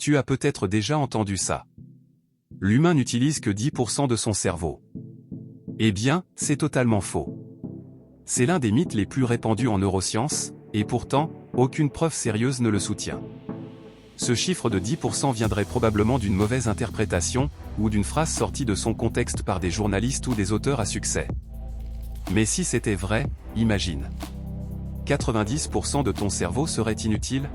Tu as peut-être déjà entendu ça. L'humain n'utilise que 10% de son cerveau. Eh bien, c'est totalement faux. C'est l'un des mythes les plus répandus en neurosciences, et pourtant, aucune preuve sérieuse ne le soutient. Ce chiffre de 10% viendrait probablement d'une mauvaise interprétation, ou d'une phrase sortie de son contexte par des journalistes ou des auteurs à succès. Mais si c'était vrai, imagine. 90% de ton cerveau serait inutile?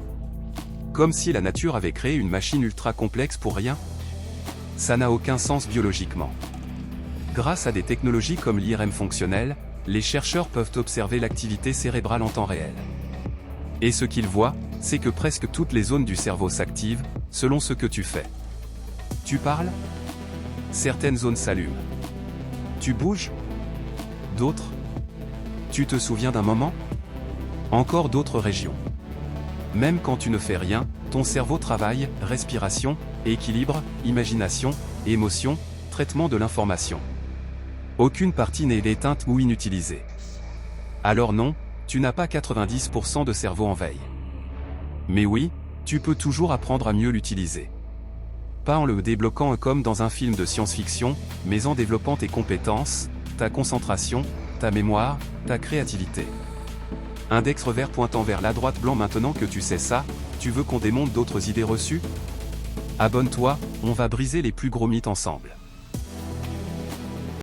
Comme si la nature avait créé une machine ultra complexe pour rien? Ça n'a aucun sens biologiquement. Grâce à des technologies comme l'IRM fonctionnel, les chercheurs peuvent observer l'activité cérébrale en temps réel. Et ce qu'ils voient, c'est que presque toutes les zones du cerveau s'activent, selon ce que tu fais. Tu parles? Certaines zones s'allument. Tu bouges? D'autres? Tu te souviens d'un moment? Encore d'autres régions. Même quand tu ne fais rien, ton cerveau travaille, respiration, équilibre, imagination, émotion, traitement de l'information. Aucune partie n'est éteinte ou inutilisée. Alors non, tu n'as pas 90% de cerveau en veille. Mais oui, tu peux toujours apprendre à mieux l'utiliser. Pas en le débloquant comme dans un film de science-fiction, mais en développant tes compétences, ta concentration, ta mémoire, ta créativité. Index revers pointant vers la droite blanc. Maintenant que tu sais ça, tu veux qu'on démonte d'autres idées reçues? Abonne-toi, on va briser les plus gros mythes ensemble.